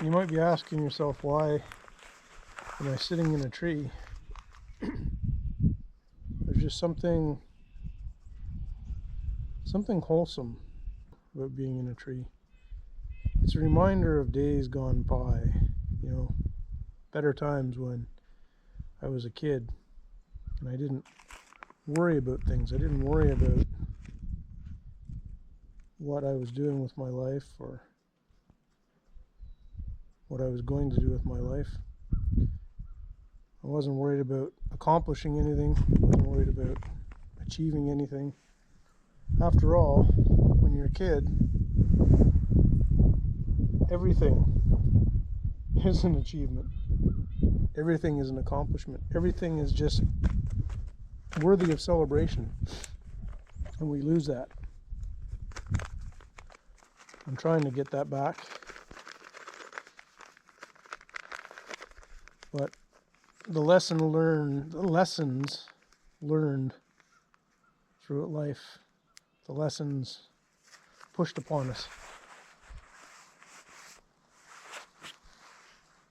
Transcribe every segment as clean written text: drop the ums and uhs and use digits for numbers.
You might be asking yourself, why am I sitting in a tree? There's just something wholesome about being in a tree. It's a reminder of days gone by, better times when I was a kid and I didn't worry about things. I didn't worry about what I was doing with my life or what I was going to do with my life. I wasn't worried about accomplishing anything. I wasn't worried about achieving anything. After all, when you're a kid, everything is an achievement. Everything is an accomplishment. Everything is just worthy of celebration. And we lose that. I'm trying to get that back. But the lessons learned throughout life, the lessons pushed upon us,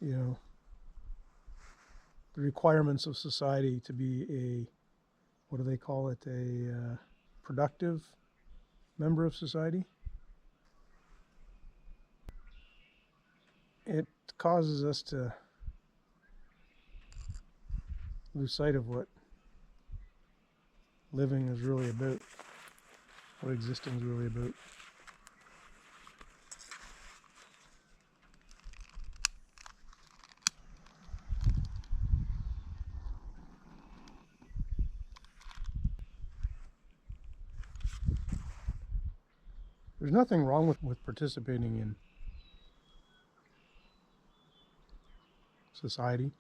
the requirements of society to be a productive member of society. It causes us to lose sight of what living is really about, what existing is really about. There's nothing wrong with participating in society.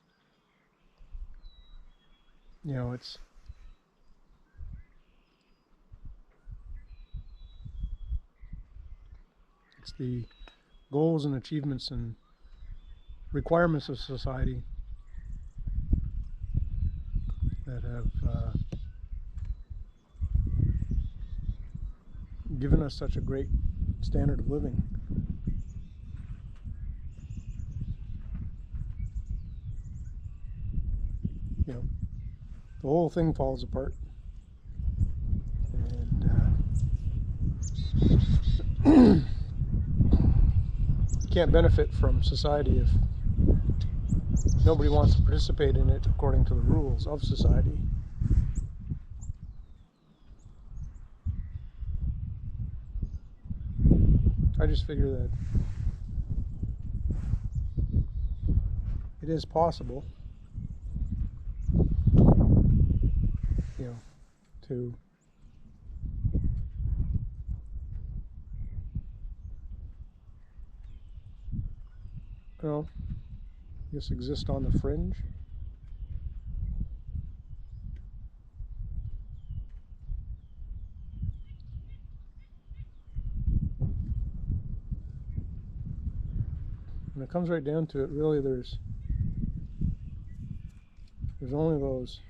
It's the goals and achievements and requirements of society that have given us such a great standard of living. The whole thing falls apart. And you can't benefit from society if nobody wants to participate in it according to the rules of society. I just figure that it is possible, to exist on the fringe. When it comes right down to it, really there's only those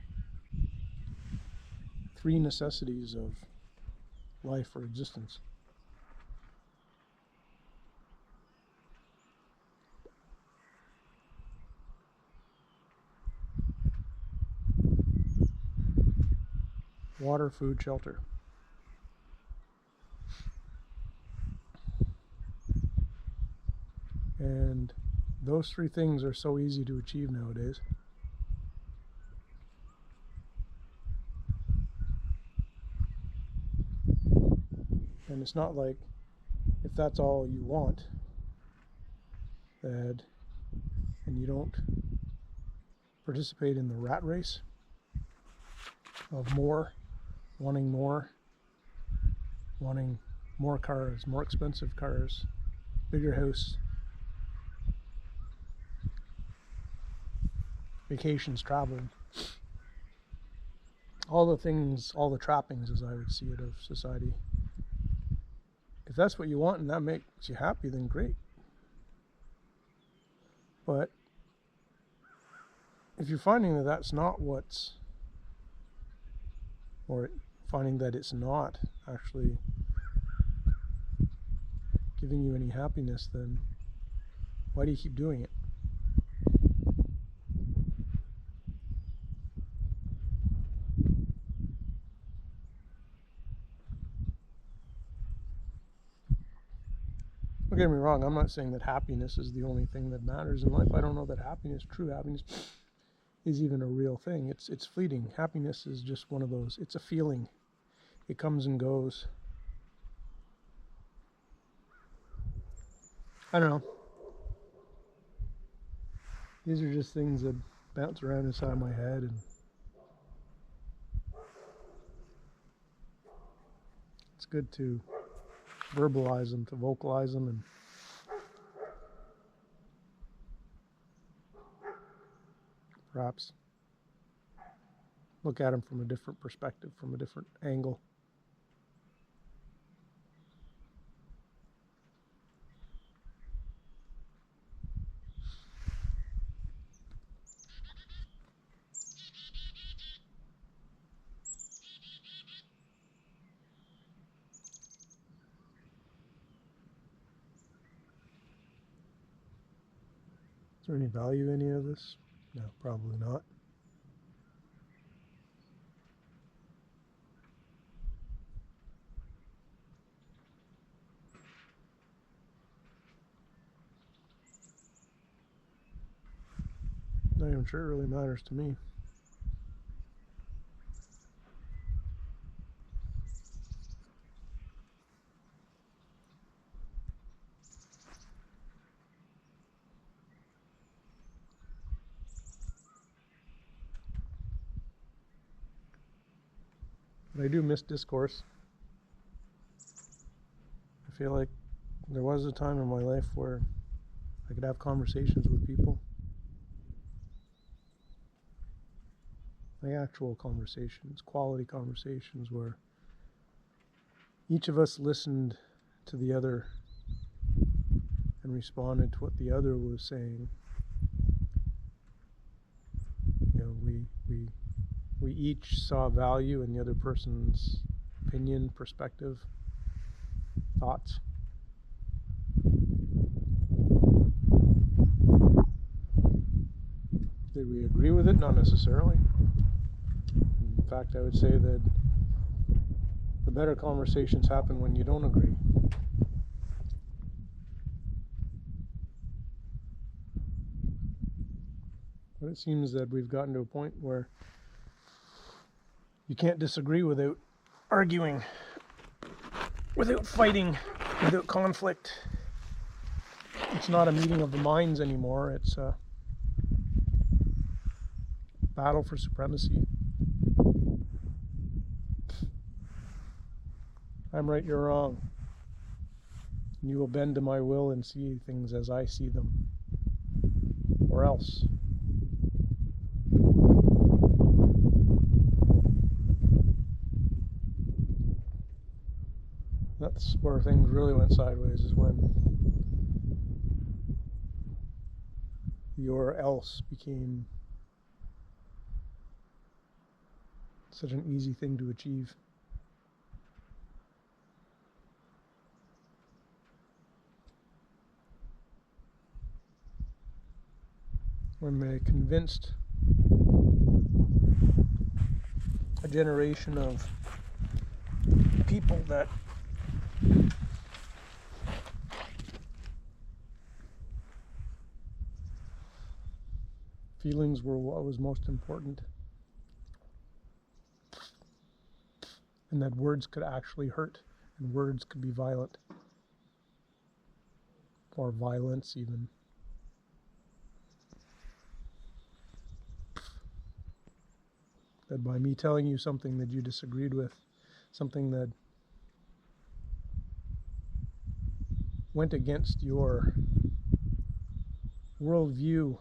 three necessities of life or existence. Water, food, shelter. And those three things are so easy to achieve nowadays. And it's not like if that's all you want, and you don't participate in the rat race of wanting more cars, more expensive cars, bigger house, vacations, traveling, all the things, all the trappings, as I would see it, of society. If that's what you want and that makes you happy, then great. But if you're finding that that's not or finding that it's not actually giving you any happiness, then Why do you keep doing it? Don't get me wrong, I'm not saying that happiness is the only thing that matters in life. I don't know that happiness, true happiness, is even a real thing. It's fleeting. Happiness is just one of those, it's a feeling. It comes and goes. I don't know. These are just things that bounce around inside my head, and it's good to verbalize them, to vocalize them, and perhaps look at them from a different perspective, from a different angle. Is there any value in any of this? No, probably not. Not even sure it really matters to me. But I do miss discourse. I feel like there was a time in my life where I could have conversations with people. Like actual conversations, quality conversations where each of us listened to the other and responded to what the other was saying. You know, we each saw value in the other person's opinion, perspective, thoughts. Did we agree with it? Not necessarily. In fact, I would say that the better conversations happen when you don't agree. But it seems that we've gotten to a point where you can't disagree without arguing, without fighting, without conflict. It's not a meeting of the minds anymore. It's a battle for supremacy. I'm right, you're wrong. And you will bend to my will and see things as I see them. Or else. That's where things really went sideways, is when your else became such an easy thing to achieve. When they convinced a generation of people that feelings were what was most important, and that words could actually hurt, and words could be violent, or violence even. That by me telling you something that you disagreed with, something that went against your worldview,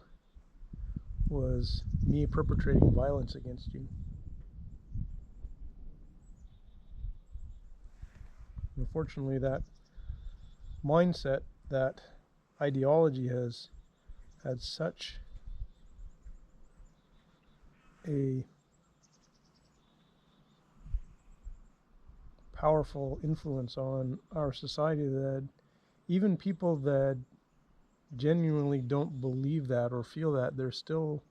was me perpetrating violence against you. Unfortunately, that mindset, that ideology has had such a powerful influence on our society that even people that genuinely don't believe that or feel that, they're still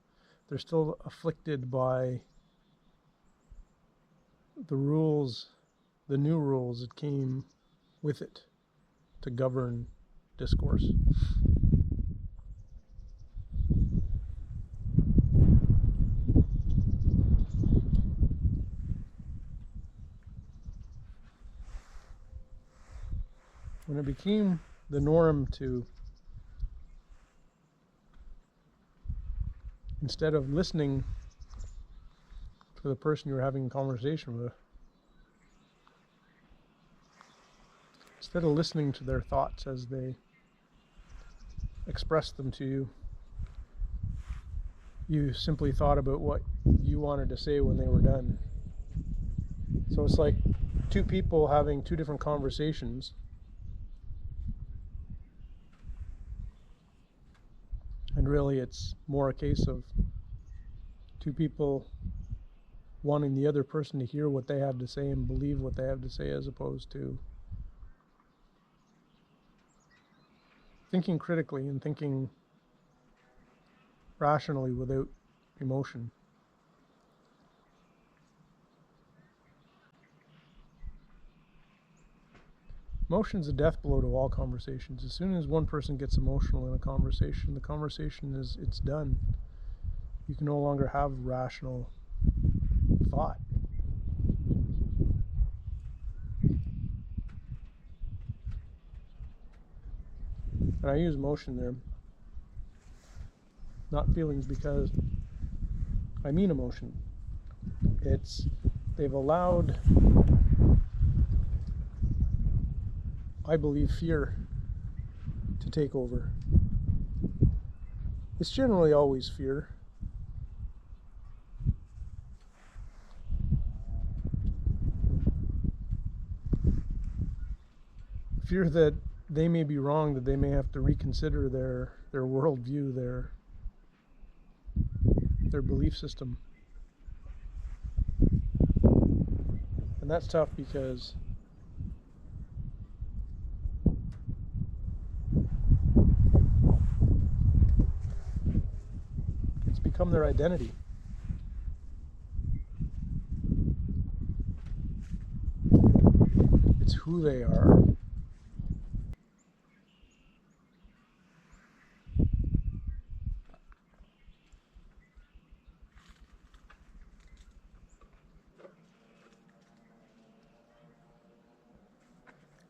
afflicted by the rules, the new rules that came with it to govern discourse. When it became the norm to, instead of listening to the person you're having a conversation with, instead of listening to their thoughts as they express them to you, you simply thought about what you wanted to say when they were done. So it's like two people having two different conversations, and really it's more a case of two people wanting the other person to hear what they have to say and believe what they have to say, as opposed to thinking critically and thinking rationally without emotion. Emotion's a death blow to all conversations. As soon as one person gets emotional in a conversation, the conversation it's done. You can no longer have rational thought. And I use emotion there, not feelings, because I mean emotion. They've allowed, I believe, fear to take over. It's generally always fear. Fear that they may be wrong, that they may have to reconsider their worldview, their belief system. And that's tough because it's become their identity. It's who they are.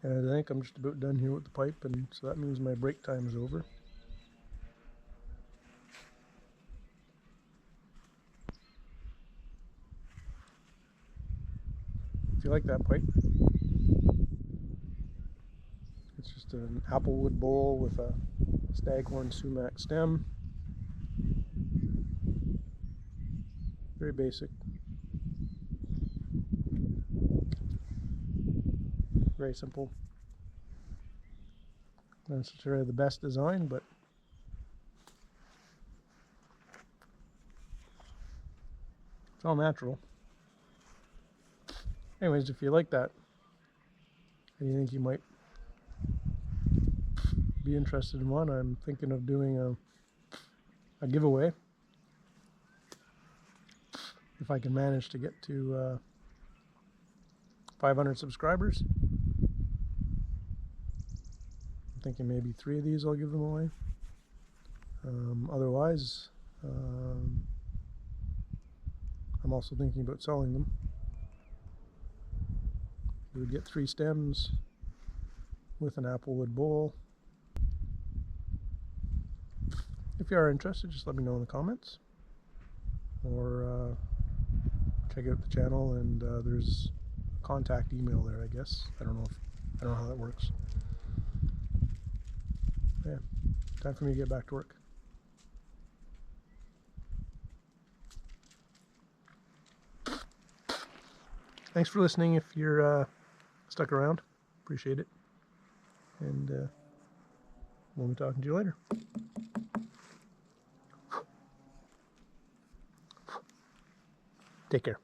And I think I'm just about done here with the pipe, and so that means my break time is over. If you like that pipe, it's just an applewood bowl with a staghorn sumac stem. Very basic. Very simple. Not necessarily the best design, but it's all natural. Anyways, if you like that, and you think you might be interested in one, I'm thinking of doing a giveaway. If I can manage to get to 500 subscribers. I'm thinking maybe 3 of these I'll give them away. Otherwise, I'm also thinking about selling them. You would get 3 stems with an applewood bowl. If you are interested, just let me know in the comments, or check out the channel, and there's a contact email there, I guess. I don't know how that works. Yeah, time for me to get back to work. Thanks for listening. If you're stuck around, appreciate it, and we'll be talking to you later. Take care.